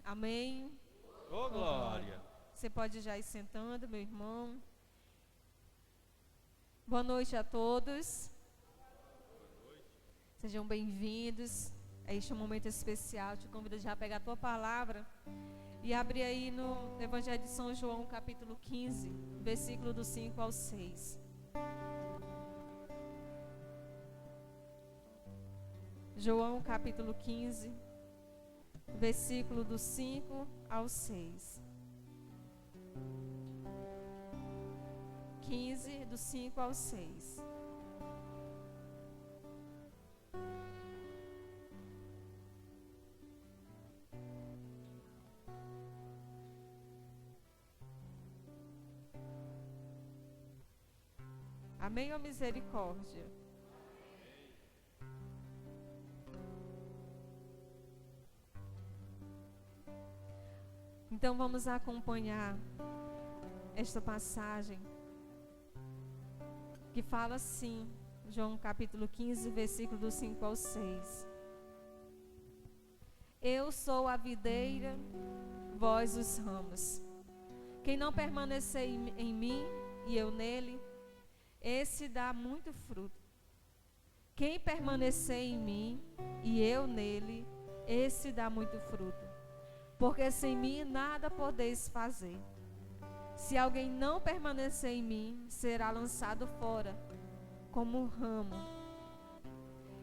Amém? Ô, glória! Você pode já ir sentando, meu irmão. Boa noite a todos. Sejam bem-vindos a este momento especial. Te convido já a pegar a tua palavra e abrir aí no Evangelho de São João, capítulo 15, versículo do 5 ao 6. João, capítulo 15, versículo do 5 ao 6. 15, do 5 ao 6. Amém ou misericórdia? Então vamos acompanhar esta passagem que fala assim, João capítulo 15, versículo do 5 ao 6. Eu sou a videira, vós os ramos. Quem não permanecer em mim e eu nele, esse dá muito fruto. Quem permanecer em mim e eu nele, esse dá muito fruto. Porque sem mim nada podeis fazer. Se alguém não permanecer em mim, será lançado fora, como um ramo.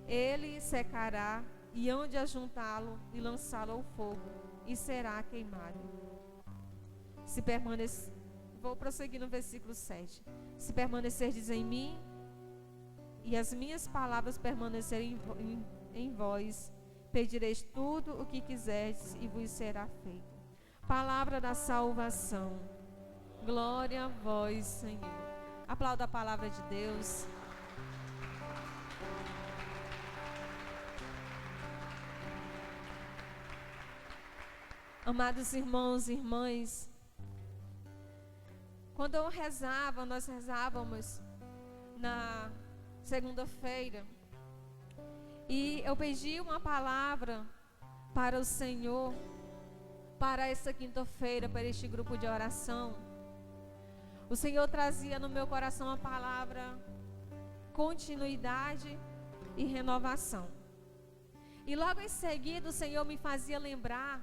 Ele secará, e hão de ajuntá-lo e lançá-lo ao fogo, e será queimado. Vou prosseguir no versículo 7. Se permanecerdes em mim, e as minhas palavras permanecerem em vós, pedireis tudo o que quiserdes e vos será feito. Palavra da salvação. Glória a vós, Senhor. Aplauda a palavra de Deus. Amados irmãos e irmãs, quando nós rezávamos na segunda-feira, e eu pedi uma palavra para o Senhor, para essa quinta-feira, para este grupo de oração. O Senhor trazia no meu coração a palavra continuidade e renovação. E logo em seguida o Senhor me fazia lembrar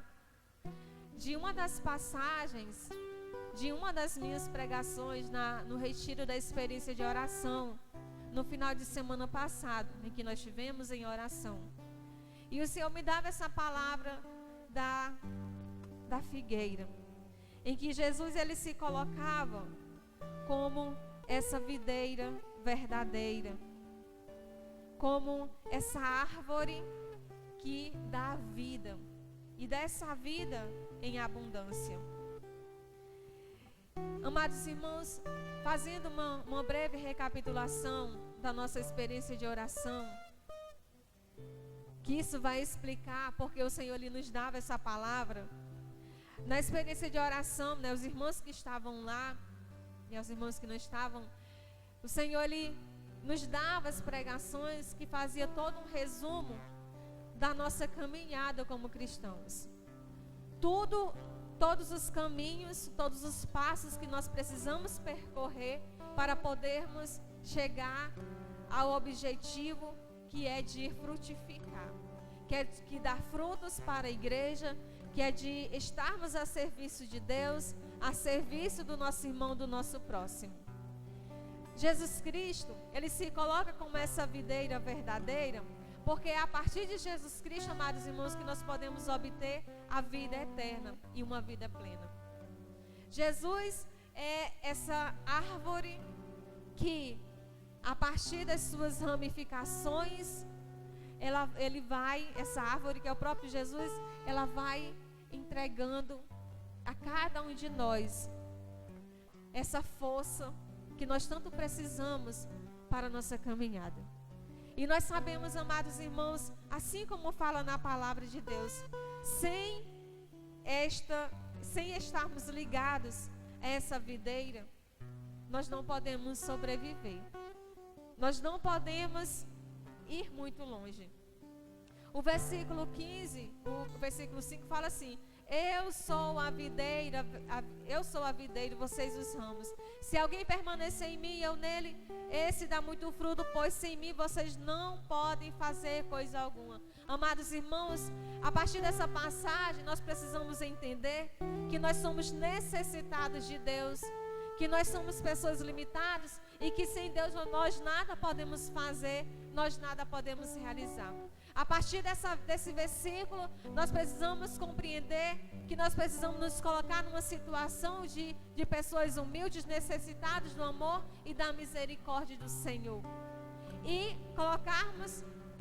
de uma das passagens, de uma das minhas pregações no retiro da experiência de oração, no final de semana passado, em que nós tivemos em oração. E o Senhor me dava essa palavra da figueira, em que Jesus ele se colocava como essa videira verdadeira, como essa árvore que dá vida, e dessa vida em abundância. Amados irmãos, fazendo uma breve recapitulação da nossa experiência de oração, que isso vai explicar porque o Senhor lhe nos dava essa palavra. Na experiência de oração, os irmãos que estavam lá e os irmãos que não estavam, o Senhor ele nos dava as pregações que fazia todo um resumo da nossa caminhada como cristãos. Todos os caminhos, todos os passos que nós precisamos percorrer para podermos chegar ao objetivo que é de frutificar, que é de dar frutos para a igreja, que é de estarmos a serviço de Deus, a serviço do nosso irmão, do nosso próximo. Jesus Cristo, ele se coloca como essa videira verdadeira, porque é a partir de Jesus Cristo, amados irmãos, que nós podemos obter a vida eterna e uma vida plena. Jesus é essa árvore que, a partir das suas ramificações, essa árvore que é o próprio Jesus, ela vai entregando a cada um de nós essa força que nós tanto precisamos para a nossa caminhada. E nós sabemos, amados irmãos, assim como fala na palavra de Deus, sem estarmos ligados a essa videira, nós não podemos sobreviver. Nós não podemos ir muito longe. O versículo versículo 5 fala assim: eu sou a videira, vocês os ramos. Se alguém permanecer em mim e eu nele, esse dá muito fruto, pois sem mim vocês não podem fazer coisa alguma. Amados irmãos, a partir dessa passagem nós precisamos entender que nós somos necessitados de Deus, que nós somos pessoas limitadas e que sem Deus nós nada podemos fazer, nós nada podemos realizar. A partir desse versículo, nós precisamos compreender que nós precisamos nos colocar numa situação de pessoas humildes, necessitadas do amor e da misericórdia do Senhor. E colocarmos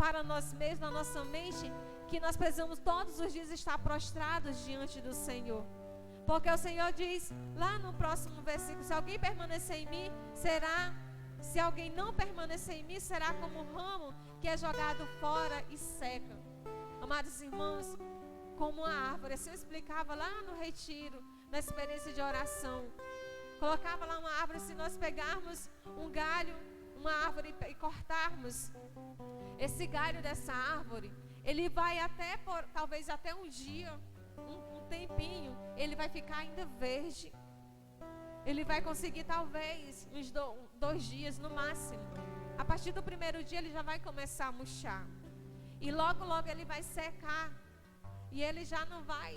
para nós mesmos, na nossa mente, que nós precisamos todos os dias estar prostrados diante do Senhor. Porque o Senhor diz, lá no próximo versículo, se alguém permanecer em mim, se alguém não permanecer em mim, será como um ramo que é jogado fora e seca. Amados irmãos, como a árvore, assim eu explicava lá no retiro, na experiência de oração. Colocava lá uma árvore, se nós pegarmos um galho, uma árvore e cortarmos esse galho dessa árvore, ele vai talvez até um dia, um tempinho, ele vai ficar ainda verde. Ele vai conseguir talvez uns 2 dias no máximo. A partir do primeiro dia ele já vai começar a murchar. E logo ele vai secar. E ele já não vai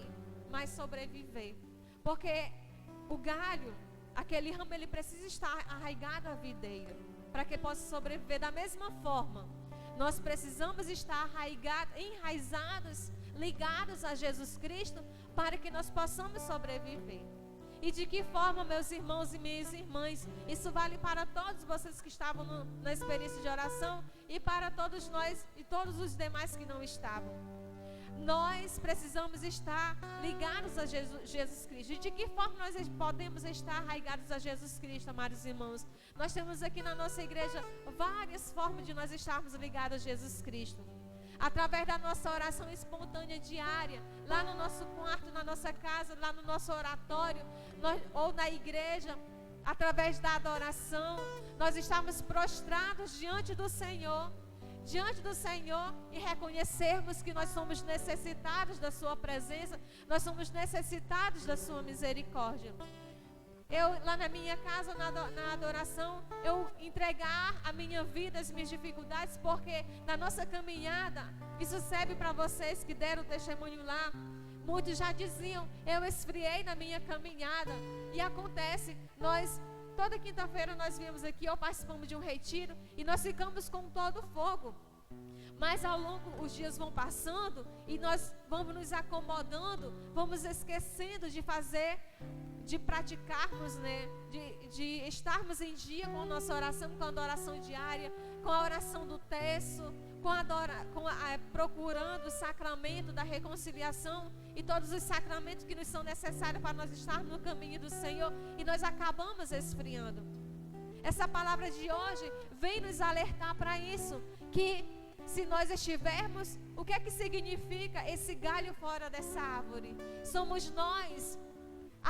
mais sobreviver. Porque o galho, aquele ramo, ele precisa estar arraigado à videira para que possa sobreviver. Da mesma forma, nós precisamos estar enraizados, ligados a Jesus Cristo, para que nós possamos sobreviver. E de que forma, meus irmãos e minhas irmãs, isso vale para todos vocês que estavam na experiência de oração e para todos nós e todos os demais que não estavam. Nós precisamos estar ligados a Jesus Cristo. E de que forma nós podemos estar arraigados a Jesus Cristo, amados irmãos? Nós temos aqui na nossa igreja várias formas de nós estarmos ligados a Jesus Cristo. Através da nossa oração espontânea diária, lá no nosso quarto, na nossa casa, lá no nosso oratório, ou na igreja, através da adoração, nós estamos prostrados diante do Senhor e reconhecermos que nós somos necessitados da sua presença, nós somos necessitados da sua misericórdia. Eu, lá na minha casa, na adoração, eu entregar a minha vida, as minhas dificuldades, porque na nossa caminhada, isso serve para vocês que deram testemunho lá, muitos já diziam, eu esfriei na minha caminhada, e acontece, toda quinta-feira nós viemos aqui, ou participamos de um retiro, e nós ficamos com todo fogo. Mas ao longo, os dias vão passando, e nós vamos nos acomodando, vamos esquecendo de praticarmos, né, de estarmos em dia com a nossa oração, com a adoração diária, com a oração do terço, procurando o sacramento da reconciliação e todos os sacramentos que nos são necessários para nós estarmos no caminho do Senhor, e nós acabamos esfriando. Essa palavra de hoje vem nos alertar para isso, que se nós estivermos, o que é que significa esse galho fora dessa árvore? Somos nós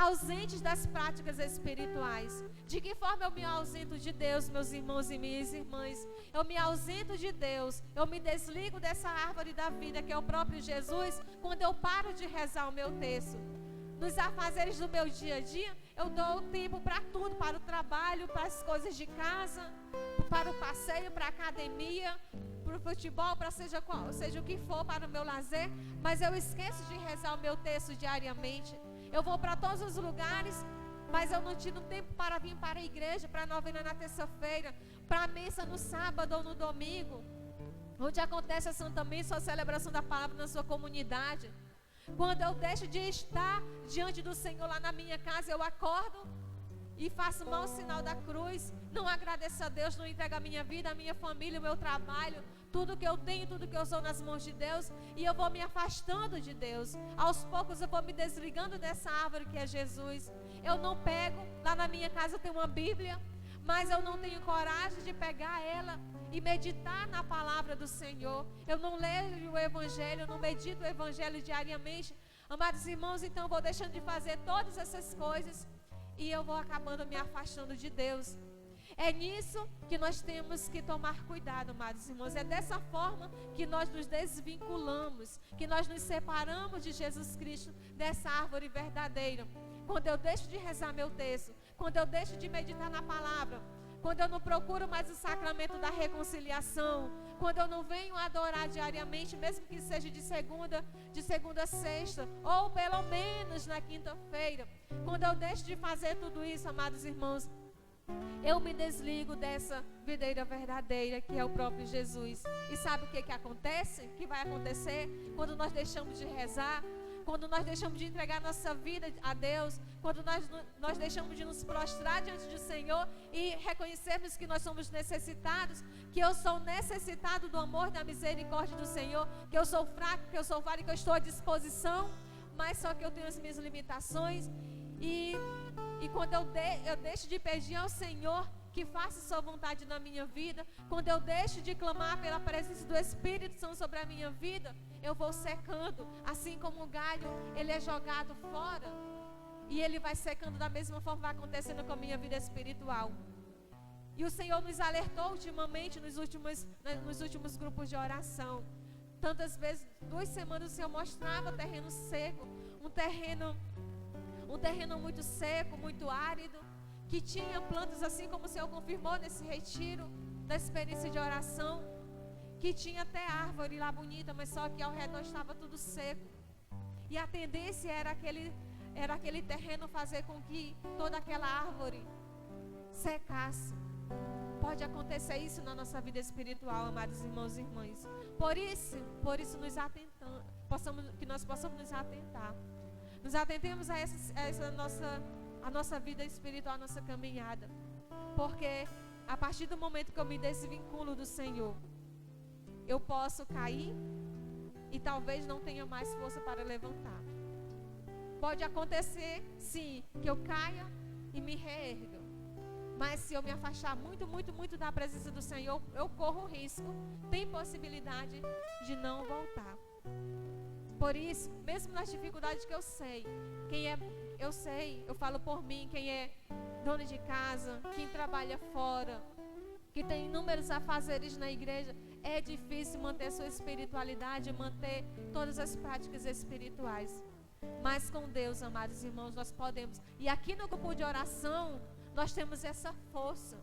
ausentes das práticas espirituais. De que forma eu me ausento de Deus, meus irmãos e minhas irmãs? Eu me ausento de Deus, eu me desligo dessa árvore da vida que é o próprio Jesus, quando eu paro de rezar o meu terço. Nos afazeres do meu dia a dia, eu dou tempo para tudo, para o trabalho, para as coisas de casa, para o passeio, para a academia, para o futebol, para seja o que for, para o meu lazer, mas eu esqueço de rezar o meu terço diariamente. Eu vou para todos os lugares, mas eu não tiro tempo para vir para a igreja, para a novena na terça-feira, para a missa no sábado ou no domingo, onde acontece a Santa Missa, a celebração da palavra na sua comunidade. Quando eu deixo de estar diante do Senhor lá na minha casa, eu acordo e faço o mau sinal da cruz, não agradeço a Deus, não entrego a minha vida, a minha família, o meu trabalho, tudo que eu tenho, tudo que eu sou nas mãos de Deus, e eu vou me afastando de Deus. Aos poucos eu vou me desligando dessa árvore que é Jesus. Eu não pego, lá na minha casa eu tenho uma Bíblia, mas eu não tenho coragem de pegar ela e meditar na palavra do Senhor. Eu não leio o Evangelho, eu não medito o Evangelho diariamente. Amados irmãos, então eu vou deixando de fazer todas essas coisas e eu vou acabando me afastando de Deus. É nisso que nós temos que tomar cuidado, amados irmãos. É dessa forma que nós nos desvinculamos, que nós nos separamos de Jesus Cristo, dessa árvore verdadeira. Quando eu deixo de rezar meu texto, quando eu deixo de meditar na palavra, quando eu não procuro mais o sacramento da reconciliação, quando eu não venho adorar diariamente, mesmo que seja de segunda a sexta, ou pelo menos na quinta-feira, quando eu deixo de fazer tudo isso, amados irmãos, eu me desligo dessa videira verdadeira que é o próprio Jesus. E sabe o que acontece? O que vai acontecer quando nós deixamos de rezar? Quando nós deixamos de entregar nossa vida a Deus, quando nós deixamos de nos prostrar diante do Senhor e reconhecermos que nós somos necessitados, que eu sou necessitado do amor, da misericórdia do Senhor, que eu sou fraco, que eu sou falho, que eu estou à disposição, mas só que eu tenho as minhas limitações. E quando eu deixo de pedir ao Senhor que faça sua vontade na minha vida, quando eu deixo de clamar pela presença do Espírito Santo sobre a minha vida, eu vou secando, assim como o galho, ele é jogado fora, e ele vai secando da mesma forma, vai acontecendo com a minha vida espiritual. E o Senhor nos alertou ultimamente, nos últimos grupos de oração. Tantas vezes, 2 semanas o Senhor mostrava terreno seco, um terreno muito seco, muito árido, que tinha plantas, assim como o Senhor confirmou nesse retiro, da experiência de oração, que tinha até árvore lá bonita, mas só que ao redor estava tudo seco. E a tendência era aquele terreno fazer com que toda aquela árvore secasse. Pode acontecer isso na nossa vida espiritual, amados irmãos e irmãs. Por isso que nós possamos nos atentar. Nos atentemos a nossa vida espiritual, a nossa caminhada. Porque a partir do momento que eu me desvinculo do Senhor, eu posso cair e talvez não tenha mais força para levantar. Pode acontecer, sim, que eu caia e me reerga. Mas se eu me afastar muito, muito, muito da presença do Senhor, eu corro o risco, tem possibilidade de não voltar. Por isso, mesmo nas dificuldades que eu sei, eu falo por mim, quem é dono de casa, quem trabalha fora, que tem inúmeros afazeres na igreja, é difícil manter sua espiritualidade, manter todas as práticas espirituais. Mas com Deus, amados irmãos, nós podemos. E aqui no grupo de oração, nós temos essa força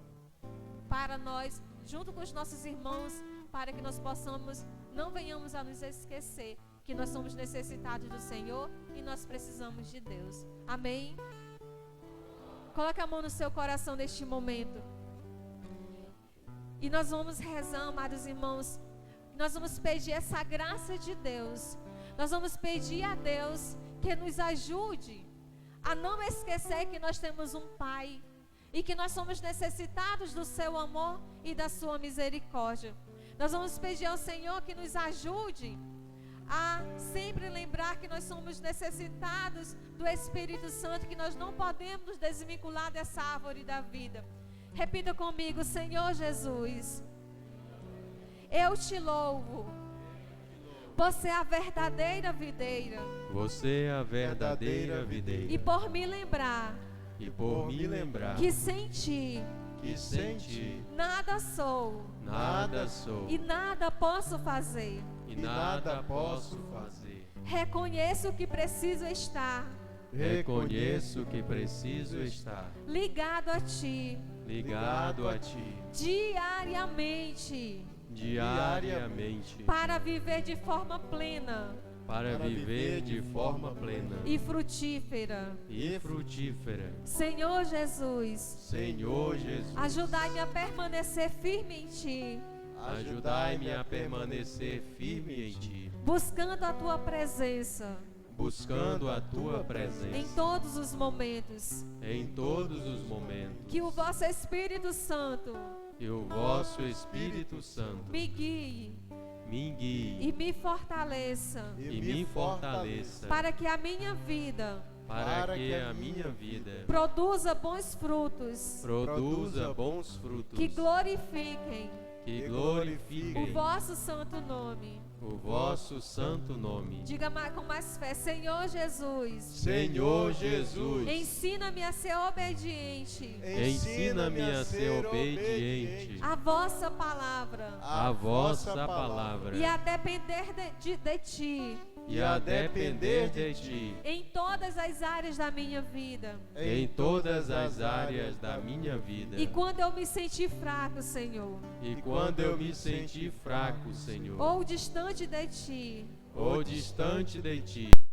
para nós, junto com os nossos irmãos, para que nós possamos, não venhamos a nos esquecer que nós somos necessitados do Senhor e nós precisamos de Deus. Amém? Coloque a mão no seu coração neste momento. E nós vamos rezar, amados irmãos. Nós vamos pedir essa graça de Deus. Nós vamos pedir a Deus que nos ajude a não esquecer que nós temos um Pai e que nós somos necessitados do seu amor e da sua misericórdia. Nós vamos pedir ao Senhor que nos ajude a sempre lembrar que nós somos necessitados do Espírito Santo, que nós não podemos nos desvincular dessa árvore da vida. Repita comigo: Senhor Jesus, eu te louvo. Você é a verdadeira videira. Você é a verdadeira videira. E por me lembrar que sem ti nada sou e nada posso fazer. Reconheço que preciso estar ligado a ti diariamente para viver de forma plena e frutífera. Senhor Jesus, ajudai-me a permanecer firme em ti. Buscando a tua presença. Em todos os momentos. Que o vosso Espírito Santo me guie e me fortaleça. Para que a minha vida produza bons frutos. Que glorifiquem o vosso santo nome. o vosso santo nome. Diga com mais fé: Senhor Jesus. Senhor Jesus, Ensina-me a ser obediente. ensina-me a ser obediente à vossa palavra. à vossa palavra. E a depender de ti. E a depender de ti. Em todas as áreas da minha vida. Em todas as áreas da minha vida. E quando eu me sentir fraco, Senhor. E quando eu me sentir fraco, Senhor. Ou distante de ti. Ou distante de ti.